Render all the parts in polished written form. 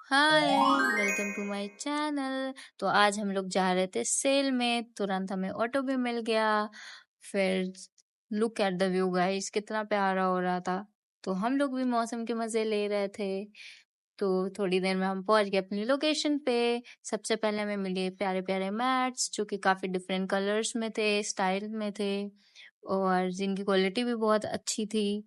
Hi, welcome to my channel. तो आज हम लोग जा रहे थे सेल में, तुरंत हमें ऑटो भी मिल गया। फिर look at the view guys, कितना प्यारा हो रहा था। तो हम लोग भी मौसम के मजे ले रहे थे। तो थोड़ी देर में हम पहुंच गए अपनी लोकेशन पे। सबसे पहले हमें मिले प्यारे प्यारे मैट्स जो कि काफी डिफरेंट कलर्स में थे, स्टाइल में थे, और जिनकी क्वालिटी भी बहुत अच्छी थी।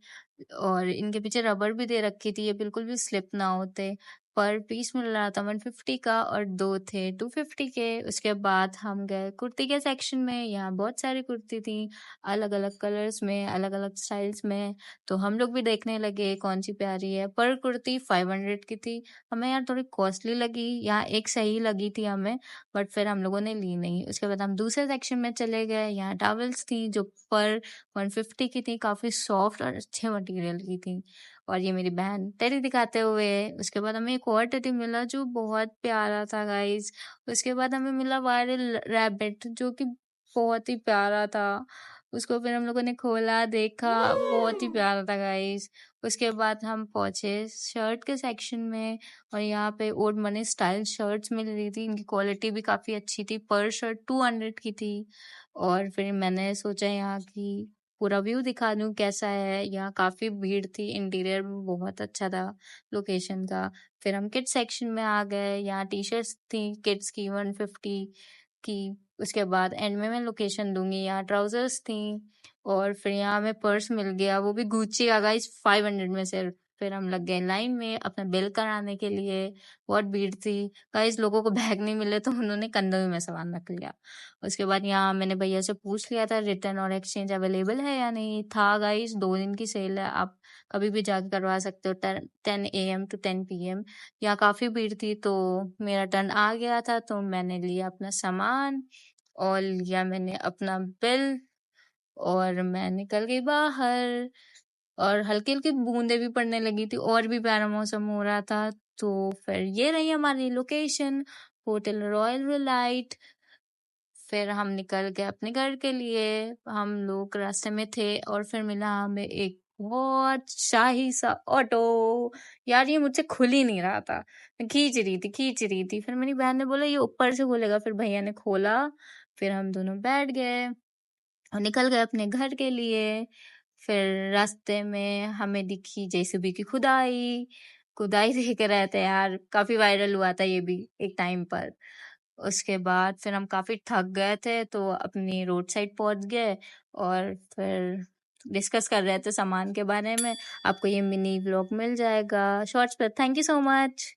और इनके पीछे रबर भी दे रखी थी, ये बिल्कुल भी स्लिप ना होते। पर पीस मिल रहा था 150 का और दो थे 250 के। उसके बाद हम गए कुर्ती के सेक्शन में, यहाँ बहुत सारी कुर्ती थी, अलग अलग कलर्स में, अलग अलग स्टाइल्स में। तो हम लोग भी देखने लगे कौन सी प्यारी है। पर कुर्ती 500 की थी, हमें यार थोड़ी कॉस्टली लगी। यहाँ एक सही लगी थी हमें, बट फिर हम लोगों ने ली नहीं। उसके बाद हम दूसरे सेक्शन में चले गए, यहाँ टॉवल्स थी जो पर 150 की थी, काफी सॉफ्ट और अच्छे मटेरियल की थी। और ये मेरी बहन टेडी दिखाते हुए। उसके बाद हमें एक और टेडी मिला जो बहुत प्यारा था गाइस। उसके बाद हमें मिला वायरल रैबिट जो कि बहुत ही प्यारा था। उसको फिर हम लोगों ने खोला, देखा, बहुत ही प्यारा था गाइस। उसके बाद हम पहुंचे शर्ट के सेक्शन में, और यहाँ पे ओल्ड मनी स्टाइल शर्ट्स मिल रही थी। इनकी क्वालिटी भी काफी अच्छी थी, पर शर्ट 200 की थी। और फिर मैंने सोचा यहाँ की पूरा व्यू दिखा दूं कैसा है। यहाँ काफी भीड़ थी, इंटीरियर भी बहुत अच्छा था लोकेशन का। फिर हम किड्स सेक्शन में आ गए, यहाँ टी शर्ट्स थी किड्स की 150 की। उसके बाद एंड में मैं लोकेशन दूंगी, यहाँ ट्राउजर्स थी। और फिर यहाँ हमें पर्स मिल गया, वो भी गुच्ची का गाइस, 500 में सिर्फ। फिर हम लग गए लाइन में अपना बिल कराने के लिए। बहुत भीड़ थी गाइस, लोगों को बैग नहीं मिले तो उन्होंने कंधों में सामान रख लिया। उसके बाद यहाँ मैंने भैया से पूछ लिया था रिटर्न और एक्सचेंज अवेलेबल है या नहीं। था गाइस, 2 दिन की सेल है, आप कभी भी जाके करवा सकते हो, 10 AM to 10 PM। यहाँ काफी भीड़ थी, तो मेरा टर्न आ गया था, तो मैंने लिया अपना सामान और लिया मैंने अपना बिल, और मैं निकल गई बाहर। और हल्की हल्की बूंदे भी पड़ने लगी थी, और भी प्यारा मौसम हो रहा था। तो फिर ये रही हमारी लोकेशन, होटल रॉयल रिलाइट। फिर हम निकल गए अपने घर के लिए। हम लोग रास्ते में थे और फिर मिला हमें एक बहुत शाही सा ऑटो। यार ये मुझसे खुल ही नहीं रहा था, मैं खींच रही थी। फिर मेरी बहन ने बोला ये ऊपर से खुलेगा, फिर भैया ने खोला। फिर हम दोनों बैठ गए और निकल गए अपने घर के लिए। फिर रास्ते में हमें दिखी जेसीबी की खुदाई। खुदाई देख रहे थे यार, काफी वायरल हुआ था ये भी एक टाइम पर। उसके बाद फिर हम काफी थक गए थे, तो अपनी रोड साइड पहुंच गए। और फिर डिस्कस कर रहे थे सामान के बारे में। आपको ये मिनी व्लॉग मिल जाएगा शॉर्ट्स पर। Thank you so much.